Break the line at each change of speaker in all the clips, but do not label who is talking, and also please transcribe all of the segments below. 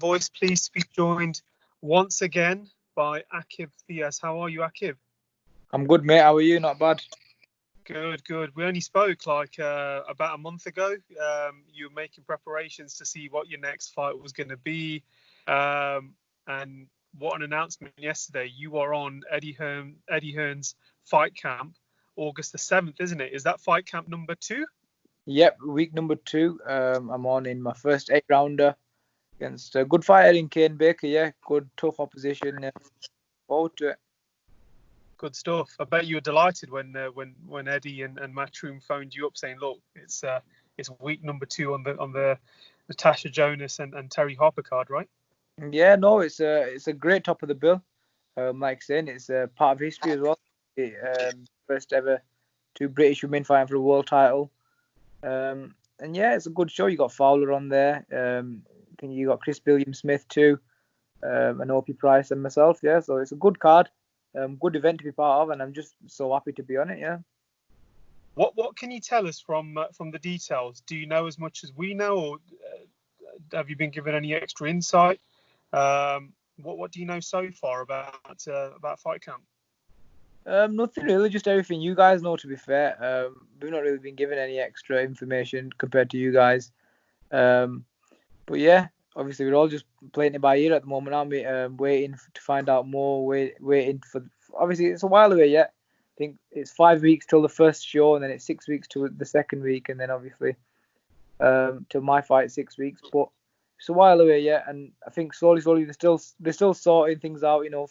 Voice. Pleased to be joined once again by Aqib Fiaz. How are you, Aqib?
I'm good, mate. How are you? Not bad.
Good. We only spoke like about a month ago. You were making preparations to see what your next fight was going to be. And what an announcement yesterday. You are on Eddie Hearn's fight camp, August the 7th, isn't it? Is that fight camp number 2?
Yep, week number 2. I'm on in my first 8-rounder against a good fighter in Kane Baker. Yeah, good, tough opposition. Forward to it.
Good stuff. I bet you were delighted when Eddie and Matchroom phoned you up saying, "Look, it's week number 2 on the Natasha Jonas and Terry Harper card, right?"
Yeah, no, it's a great top of the bill. Like saying, it's a part of history as well. First ever 2 British women fighting for a world title. And yeah, it's a good show. You got Fowler on there. I think you got Chris Williams-Smith too, and Opie Price and myself. Yeah, so it's a good card. Good event to be part of, and I'm just so happy to be on it. Yeah.
What can you tell us from the details? Do you know as much as we know, or have you been given any extra insight? What do you know so far about fight camp?
Nothing really, just everything you guys know. To be fair, we've not really been given any extra information compared to you guys. But yeah, obviously we're all just playing it by ear at the moment, aren't we? Waiting to find out more. Waiting for. Obviously, it's a while away yet. I think it's 5 weeks till the first show, and then it's 6 weeks to the second week, and then obviously till my fight 6 weeks. But it's a while away yet, and I think slowly they're still sorting things out. You know,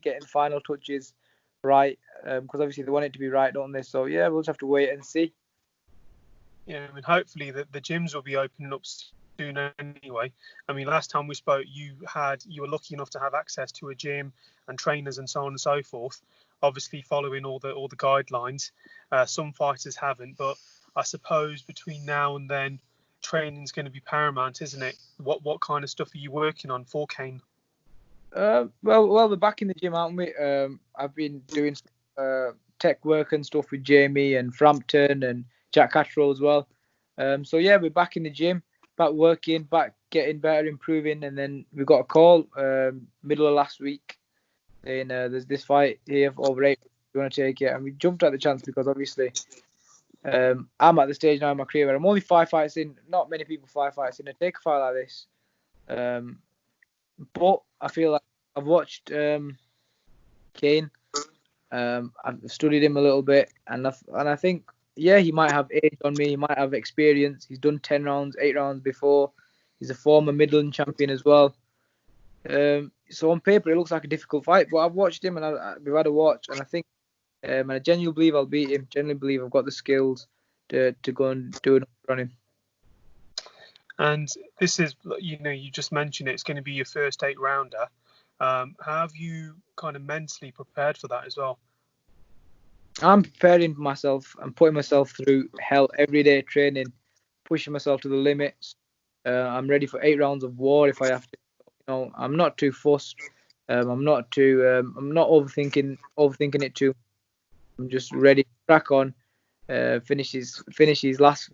getting final touches right, because obviously they want it to be right, don't they? So yeah, we'll just have to wait and see.
Yeah, I mean, hopefully the gyms will be opening up soon anyway. I mean, last time we spoke, you were lucky enough to have access to a gym and trainers and so on and so forth. Obviously, following all the guidelines. Some fighters haven't, but I suppose between now and then, training's going to be paramount, isn't it? What kind of stuff are you working on for Kane?
Well, we're back in the gym, aren't we? I've been doing tech work and stuff with Jamie and Frampton and Jack Cattrall as well. So yeah, we're back in the gym, back working, back getting better, improving, and then we got a call middle of last week saying there's this fight here for over 8. You want to take it? And we jumped at the chance because obviously I'm at the stage now in my career where I'm only 5 fights in. Not many people 5 fights in. I take a fight like this. But I feel like I've watched Kane. I've studied him a little bit, and I think, yeah, he might have age on me. He might have experience. He's done 10 rounds, 8 rounds before. He's a former Midland champion as well. So on paper, it looks like a difficult fight, but I've watched him and we've had a watch, and I think, and I genuinely believe I'll beat him. Genuinely believe I've got the skills to go and do it on him.
And this is, you just mentioned it's going to be your first 8-rounder. How have you kind of mentally prepared for that as well?
I'm preparing myself. I'm putting myself through hell every day, training, pushing myself to the limits. I'm ready for 8 rounds of war if I have to. I'm not too fussed. I'm not overthinking it too. I'm just ready to crack on. Finish his last.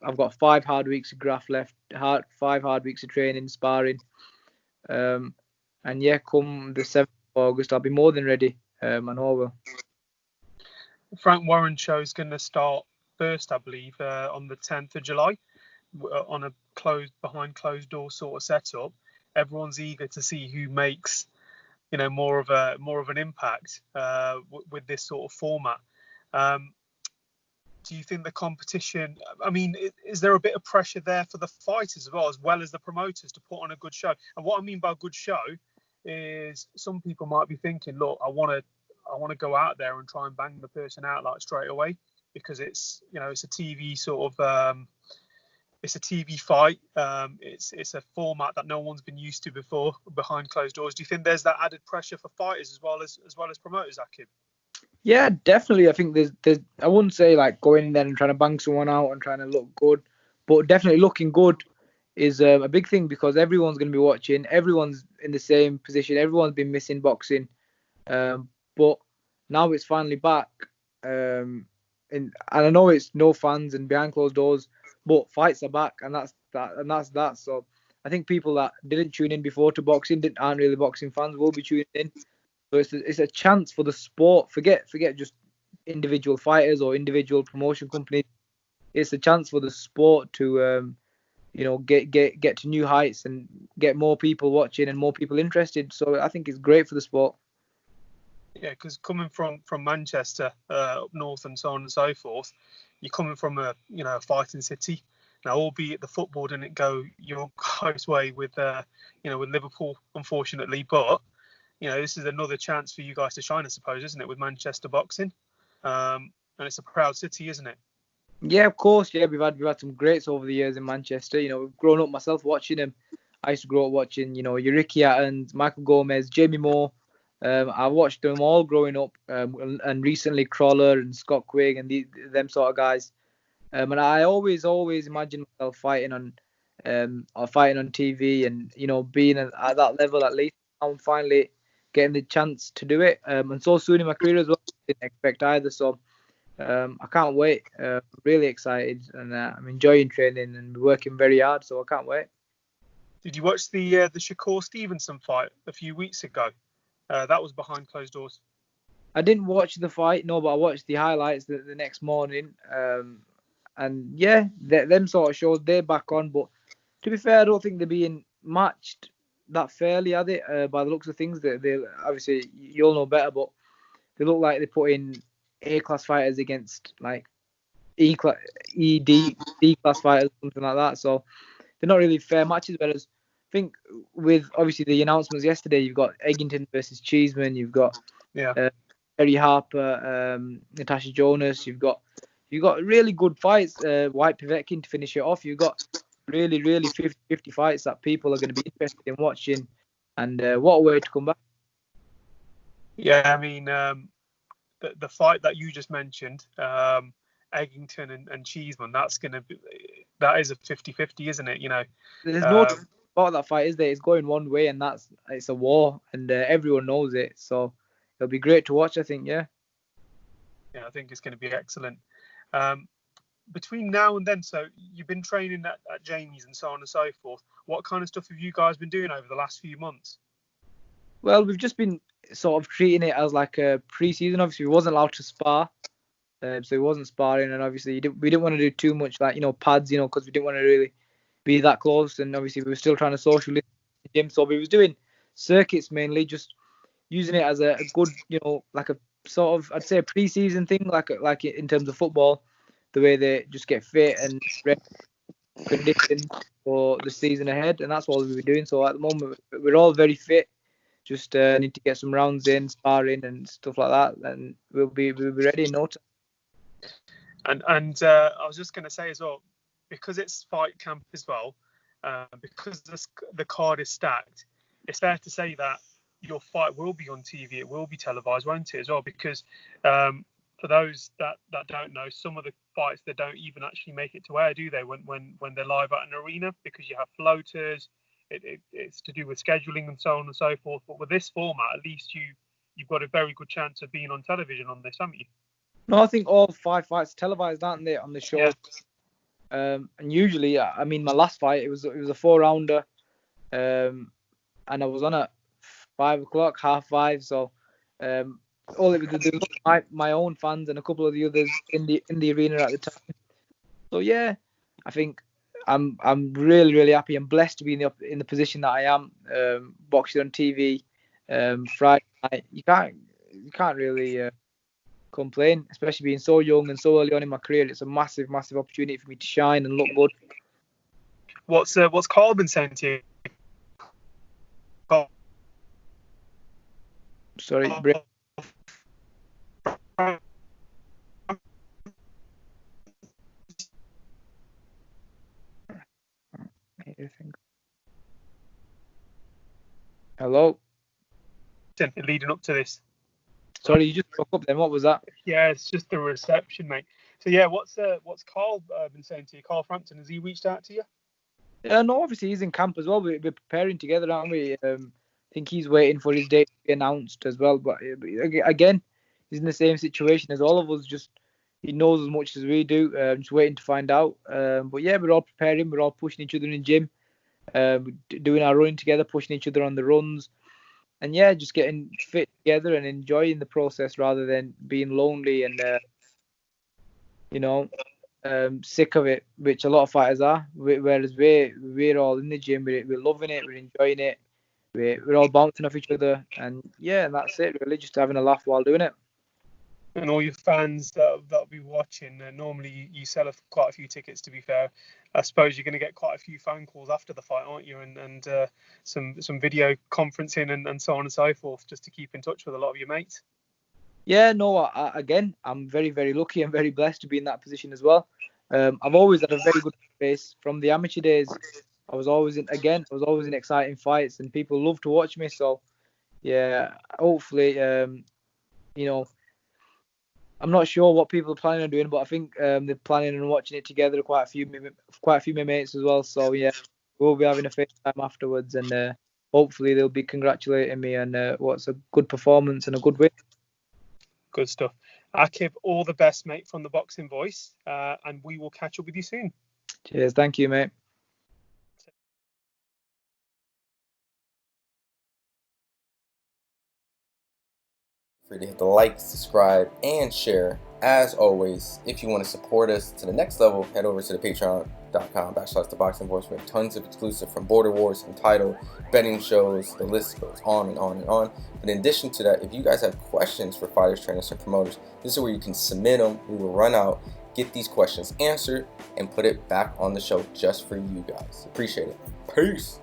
I've got 5 hard weeks of graft left. 5 hard weeks of training, sparring. And yeah, come the 7th of August, I'll be more than ready. And over.
Frank Warren's show is going to start first, I believe, on the 10th of July, on a behind closed door sort of setup. Everyone's eager to see who makes, more of an impact with this sort of format. Do you think the competition? I mean, is there a bit of pressure there for the fighters as well as the promoters to put on a good show? And what I mean by good show is some people might be thinking, look, I want to go out there and try and bang the person out like straight away because it's it's a TV sort of it's a TV fight. It's a format that no one's been used to before behind closed doors. Do you think there's that added pressure for fighters as well as promoters, Aqib?
Yeah, definitely. I think there's I wouldn't say like going in there and trying to bang someone out and trying to look good, but definitely looking good is a big thing because everyone's going to be watching. Everyone's in the same position. Everyone's been missing boxing, but now it's finally back. And I know it's no fans and behind closed doors, but fights are back, and that's that. So I think people that didn't tune in before to boxing, aren't really boxing fans, will be tuning in. So it's a chance for the sport. Forget just individual fighters or individual promotion companies. It's a chance for the sport to get to new heights and get more people watching and more people interested. So I think it's great for the sport.
Yeah, because coming from Manchester up north and so on and so forth, you're coming from a fighting city. Now, albeit the football didn't go your guys' way with with Liverpool, unfortunately, but this is another chance for you guys to shine, I suppose, isn't it, with Manchester boxing? And it's a proud city, isn't it?
Yeah, of course. Yeah, we've had some greats over the years in Manchester. We've grown up myself watching them. I used to grow up watching, Ricky Hatton, Michael Gomez, Jamie Moore. I watched them all growing up, and recently Crawler and Scott Quigg and them sort of guys. And I always imagined myself fighting on TV, and being at that level at least. I'm finally getting the chance to do it, and so soon in my career as well. Didn't expect either, so I can't wait. Really excited, and I'm enjoying training and working very hard, so I can't wait.
Did you watch the Shakur Stevenson fight a few weeks ago? That was behind closed doors.
I didn't watch the fight, no, but I watched the highlights the next morning. And yeah, them sort of shows, they're back on. But to be fair, I don't think they're being matched that fairly, are they? By the looks of things, they obviously, you'll know better, but they look like they're putting A-class fighters against like D-class fighters, something like that. So they're not really fair matches. Whereas I think with obviously the announcements yesterday, you've got Eggington versus Cheeseman, you've got Terry Harper, Natasha Jonas, you've got really good fights. White Povetkin to finish it off. You've got really 50-50 fights that people are going to be interested in watching. And what a way to come back.
Yeah, I mean, the fight that you just mentioned, Eggington and Cheeseman, that is a 50-50, isn't it?
There's no about that fight, is there? It's going one way, and it's a war, and everyone knows it. So it'll be great to watch, I think. Yeah,
I think it's going to be excellent. Between now and then, so you've been training at Jamie's and so on and so forth. What kind of stuff have you guys been doing over the last few months?
Well, we've just been sort of treating it as like a pre-season. Obviously, we wasn't allowed to spar, so we wasn't sparring, and obviously we didn't want to do too much like pads, because we didn't want to really be that close, and obviously we were still trying to social in the gym. So we was doing circuits mainly, just using it as a good, like a sort of, I'd say, a pre-season thing, like in terms of football, the way they just get fit and conditioned for the season ahead, and that's what we were doing. So at the moment, we're all very fit. Just need to get some rounds in, sparring and stuff like that, and we'll be ready in no time.
And I was just going to say as well, because it's fight camp as well, because the card is stacked, it's fair to say that your fight will be on TV. It will be televised, won't it, as well? Because for those that don't know, some of the fights, they don't even actually make it to air, do they? When they're live at an arena, because you have floaters. It's to do with scheduling and so on and so forth. But with this format, at least you've got a very good chance of being on television on this, haven't you?
No, I think all 5 fights televised, aren't they, on the show?
Yeah.
And usually, I mean, my last fight, it was a 4-rounder, and I was on at 5 o'clock, 4:30. So all it was my own fans and a couple of the others in the arena at the time. So yeah, I think I'm really happy and blessed to be in the position that I am, boxing on TV, Friday night. You can't really complain, especially being so young and so early on in my career. It's a massive opportunity for me to shine and look good.
What's Carl been saying to you?
Sorry, Hello?
Leading up to this.
Sorry, you just broke up then. What was that?
Yeah, it's just the reception, mate. So yeah, what's Carl been saying to you? Carl Frampton, has he reached out to you?
No, obviously he's in camp as well. We're preparing together, aren't we? I think he's waiting for his date to be announced as well. But again, he's in the same situation as all of us. Just he knows as much as we do. Just waiting to find out. But yeah, we're all preparing. We're all pushing each other in the gym. doing our running together, pushing each other on the runs, and yeah, just getting fit together and enjoying the process rather than being lonely and sick of it, which a lot of fighters are. Whereas we're all in the gym, we're loving it, we're enjoying it, we're all bouncing off each other, and yeah, and that's it really, just having a laugh while doing it.
And all your fans that'll be watching, normally you sell quite a few tickets, to be fair. I suppose you're going to get quite a few phone calls after the fight, aren't you? And some video conferencing and so on and so forth, just to keep in touch with a lot of your mates.
Yeah, no, again, I'm very, very lucky and very blessed to be in that position as well. I've always had a very good base from the amateur days. I was always in exciting fights, and people love to watch me. So, yeah, hopefully, I'm not sure what people are planning on doing, but I think they're planning on watching it together. Quite a few of my mates as well. So yeah, we'll be having a FaceTime afterwards, and hopefully they'll be congratulating me on what's a good performance and a good win.
Good stuff. Aqib, all the best, mate, from the Boxing Voice, and we will catch up with you soon.
Cheers. Thank you, mate.
Free to hit the like, subscribe, and share. As always, if you want to support us to the next level, head over to the patreon.com/ThaBoxingVoice. We have tons of exclusive from Border Wars, Entitled, betting shows, the list goes on and on and on. But in addition to that, if you guys have questions for fighters, trainers, and promoters, this is where you can submit them. We will run out, get these questions answered, and put it back on the show just for you guys. Appreciate it. Peace.